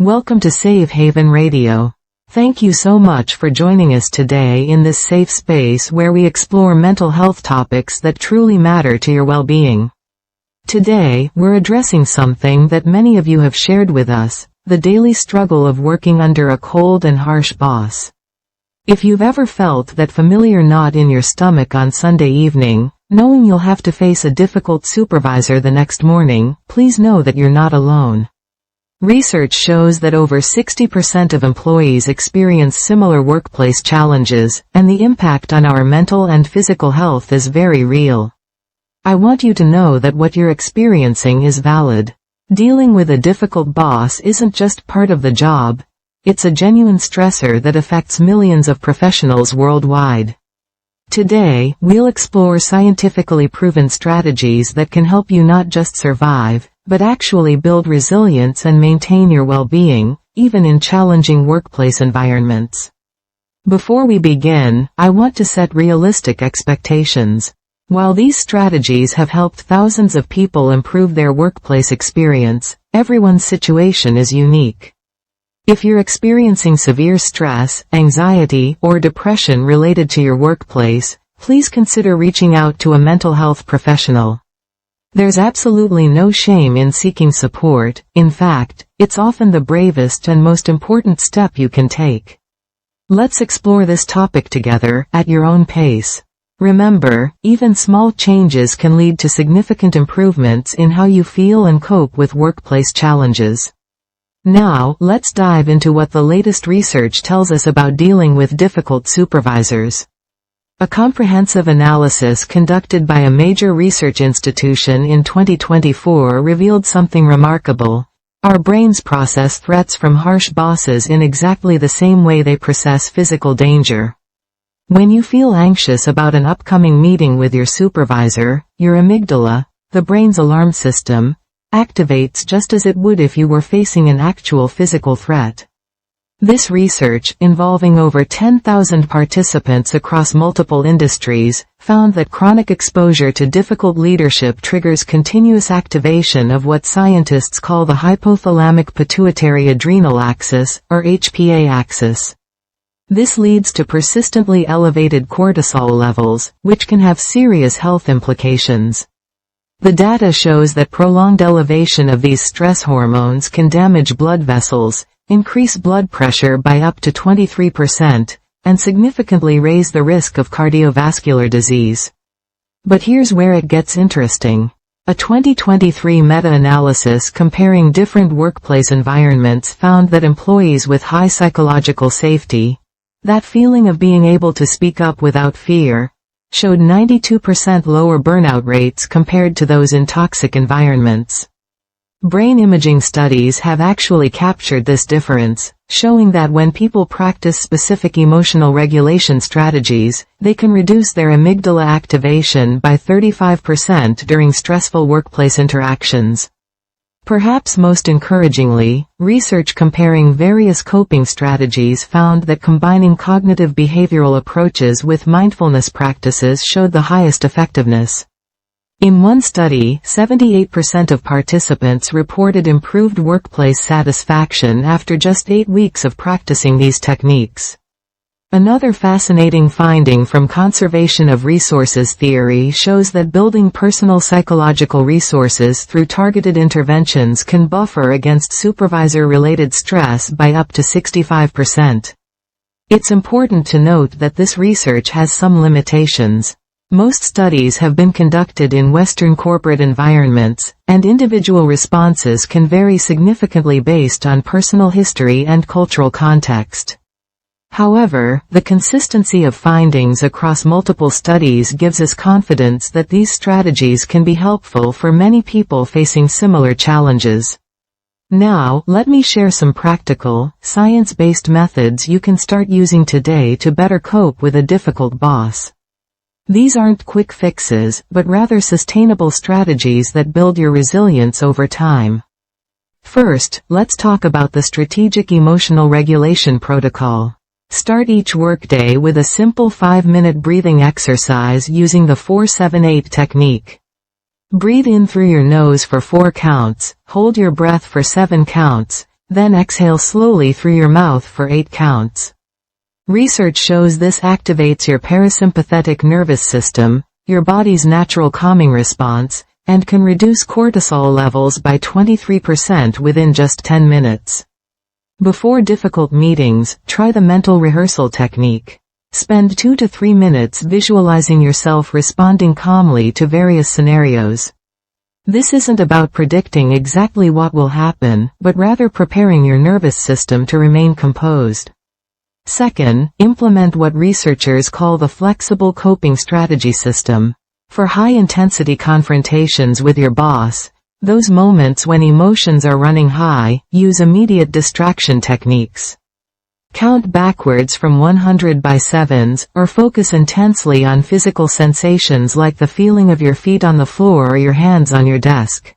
Welcome to Safe Haven Radio. Thank you so much for joining us today in this safe space where we explore mental health topics that truly matter to your well-being. Today, we're addressing something that many of you have shared with us, the daily struggle of working under a cold and harsh boss. If you've ever felt that familiar knot in your stomach on Sunday evening, knowing you'll have to face a difficult supervisor the next morning, please know that you're not alone. Research shows that over 60% of employees experience similar workplace challenges, and the impact on our mental and physical health is very real. I want you to know that what you're experiencing is valid. Dealing with a difficult boss isn't just part of the job, it's a genuine stressor that affects millions of professionals worldwide. Today, we'll explore scientifically proven strategies that can help you not just survive, but actually build resilience and maintain your well-being, even in challenging workplace environments. Before we begin, I want to set realistic expectations. While these strategies have helped thousands of people improve their workplace experience, everyone's situation is unique. If you're experiencing severe stress, anxiety, or depression related to your workplace, please consider reaching out to a mental health professional. There's absolutely no shame in seeking support. In fact, it's often the bravest and most important step you can take. Let's explore this topic together, at your own pace. Remember, even small changes can lead to significant improvements in how you feel and cope with workplace challenges. Now, let's dive into what the latest research tells us about dealing with difficult supervisors. A comprehensive analysis conducted by a major research institution in 2024 revealed something remarkable. Our brains process threats from harsh bosses in exactly the same way they process physical danger. When you feel anxious about an upcoming meeting with your supervisor, your amygdala, the brain's alarm system, activates just as it would if you were facing an actual physical threat. This research, involving over 10,000 participants across multiple industries, found that chronic exposure to difficult leadership triggers continuous activation of what scientists call the hypothalamic pituitary adrenal axis, or HPA axis. This leads to persistently elevated cortisol levels, which can have serious health implications. The data shows that prolonged elevation of these stress hormones can damage blood vessels, increase blood pressure by up to 23%, and significantly raise the risk of cardiovascular disease. But here's where it gets interesting. A 2023 meta-analysis comparing different workplace environments found that employees with high psychological safety, that feeling of being able to speak up without fear, showed 92% lower burnout rates compared to those in toxic environments. Brain imaging studies have actually captured this difference, showing that when people practice specific emotional regulation strategies, they can reduce their amygdala activation by 35% during stressful workplace interactions. Perhaps most encouragingly, research comparing various coping strategies found that combining cognitive behavioral approaches with mindfulness practices showed the highest effectiveness. In one study, 78% of participants reported improved workplace satisfaction after just 8 weeks of practicing these techniques. Another fascinating finding from conservation of resources theory shows that building personal psychological resources through targeted interventions can buffer against supervisor-related stress by up to 65%. It's important to note that this research has some limitations. Most studies have been conducted in Western corporate environments, and individual responses can vary significantly based on personal history and cultural context. However, the consistency of findings across multiple studies gives us confidence that these strategies can be helpful for many people facing similar challenges. Now, let me share some practical, science-based methods you can start using today to better cope with a difficult boss. These aren't quick fixes, but rather sustainable strategies that build your resilience over time. First, let's talk about the strategic emotional regulation protocol. Start each workday with a simple 5-minute breathing exercise using the 4-7-8 technique. Breathe in through your nose for 4 counts, hold your breath for 7 counts, Then exhale slowly through your mouth for 8 counts. Research shows this activates your parasympathetic nervous system, your body's natural calming response, and can reduce cortisol levels by 23% within just 10 minutes. Before difficult meetings, try the mental rehearsal technique. Spend 2 to 3 minutes visualizing yourself responding calmly to various scenarios. This isn't about predicting exactly what will happen, but rather preparing your nervous system to remain composed. Second, implement what researchers call the flexible coping strategy system. For high-intensity confrontations with your boss, those moments when emotions are running high, use immediate distraction techniques. Count backwards from 100 by sevens, or focus intensely on physical sensations like the feeling of your feet on the floor or your hands on your desk.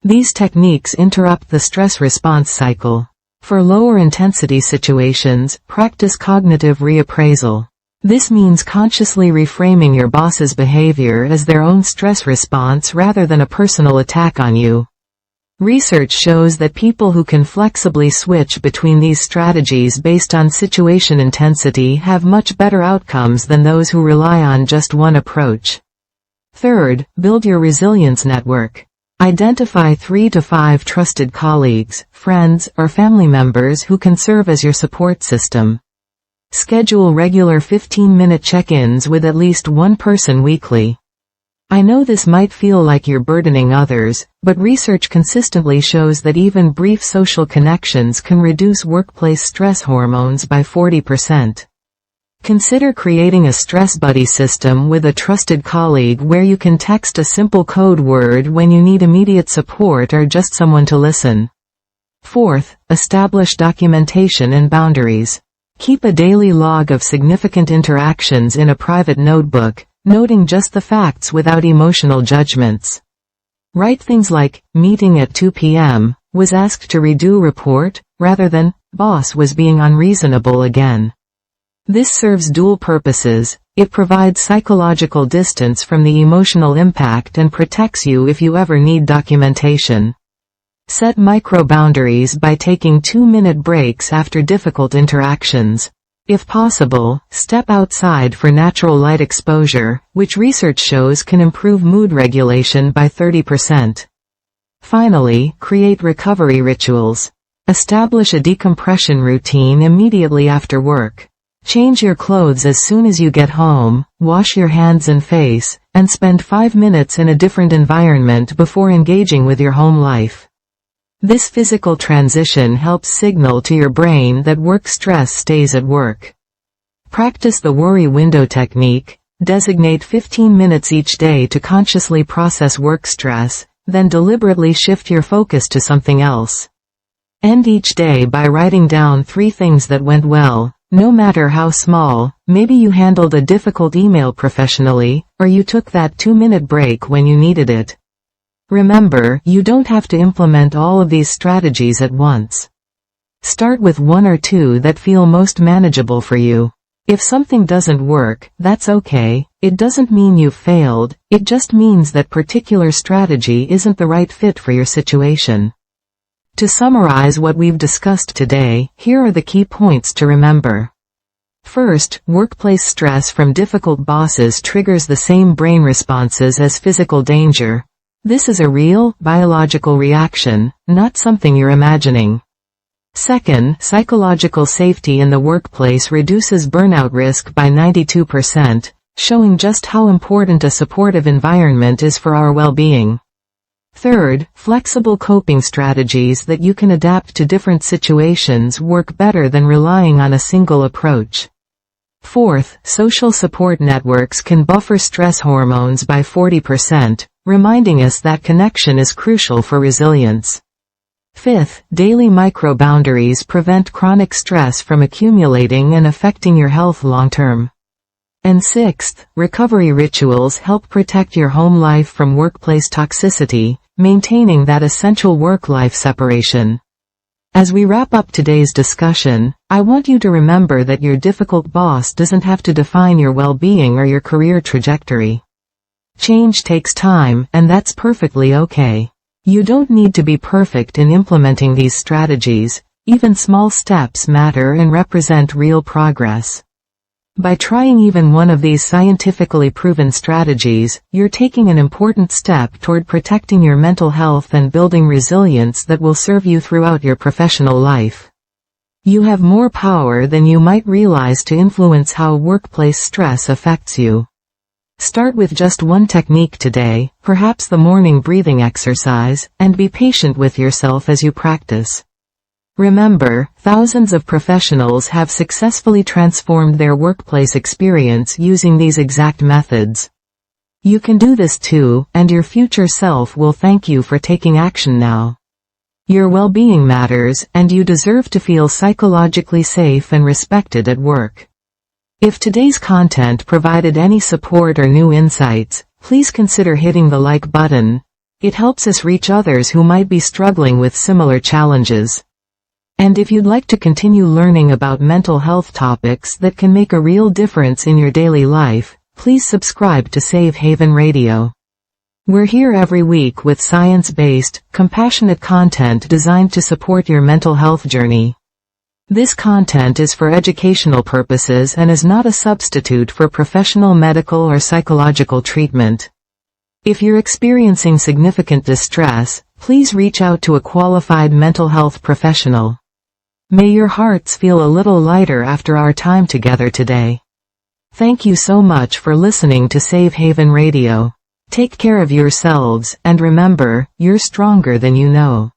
These techniques interrupt the stress response cycle. For lower intensity situations, practice cognitive reappraisal. This means consciously reframing your boss's behavior as their own stress response rather than a personal attack on you. Research shows that people who can flexibly switch between these strategies based on situation intensity have much better outcomes than those who rely on just one approach. Third, build your resilience network. Identify 3 to 5 trusted colleagues, friends, or family members who can serve as your support system. Schedule regular 15-minute check-ins with at least one person weekly. I know this might feel like you're burdening others, but research consistently shows that even brief social connections can reduce workplace stress hormones by 40%. Consider creating a stress buddy system with a trusted colleague where you can text a simple code word when you need immediate support or just someone to listen. Fourth, establish documentation and boundaries. Keep a daily log of significant interactions in a private notebook, noting just the facts without emotional judgments. Write things like, meeting at 2 p.m., was asked to redo report, rather than, boss was being unreasonable again. This serves dual purposes. It provides psychological distance from the emotional impact and protects you if you ever need documentation. Set micro-boundaries by taking 2-minute breaks after difficult interactions. If possible, step outside for natural light exposure, which research shows can improve mood regulation by 30%. Finally, create recovery rituals. Establish a decompression routine immediately after work. Change your clothes as soon as you get home, wash your hands and face, and spend 5 minutes in a different environment before engaging with your home life. This physical transition helps signal to your brain that work stress stays at work. Practice the worry window technique. Designate 15 minutes each day to consciously process work stress, then deliberately shift your focus to something else. End each day by writing down 3 things that went well, no matter how small. Maybe you handled a difficult email professionally, or you took that 2-minute break when you needed it. Remember, you don't have to implement all of these strategies at once. Start with 1 or 2 that feel most manageable for you. If something doesn't work, that's okay. It doesn't mean you've failed, it just means that particular strategy isn't the right fit for your situation. To summarize what we've discussed today, here are the key points to remember. First, workplace stress from difficult bosses triggers the same brain responses as physical danger. This is a real, biological reaction, not something you're imagining. Second, psychological safety in the workplace reduces burnout risk by 92%, showing just how important a supportive environment is for our well-being. Third, flexible coping strategies that you can adapt to different situations work better than relying on a single approach. Fourth, social support networks can buffer stress hormones by 40%, reminding us that connection is crucial for resilience. Fifth, daily micro-boundaries prevent chronic stress from accumulating and affecting your health long-term. And sixth, recovery rituals help protect your home life from workplace toxicity, maintaining that essential work-life separation. As we wrap up today's discussion, I want you to remember that your difficult boss doesn't have to define your well-being or your career trajectory. Change takes time, and that's perfectly okay. You don't need to be perfect in implementing these strategies. Even small steps matter and represent real progress. By trying even one of these scientifically proven strategies, you're taking an important step toward protecting your mental health and building resilience that will serve you throughout your professional life. You have more power than you might realize to influence how workplace stress affects you. Start with just one technique today, perhaps the morning breathing exercise, and be patient with yourself as you practice. Remember, thousands of professionals have successfully transformed their workplace experience using these exact methods. You can do this too, and your future self will thank you for taking action now. Your well-being matters, and you deserve to feel psychologically safe and respected at work. If today's content provided any support or new insights, please consider hitting the like button. It helps us reach others who might be struggling with similar challenges. And if you'd like to continue learning about mental health topics that can make a real difference in your daily life, please subscribe to Safe Haven Radio. We're here every week with science-based, compassionate content designed to support your mental health journey. This content is for educational purposes and is not a substitute for professional medical or psychological treatment. If you're experiencing significant distress, please reach out to a qualified mental health professional. May your hearts feel a little lighter after our time together today. Thank you so much for listening to Safe Haven Radio. Take care of yourselves, and remember, you're stronger than you know.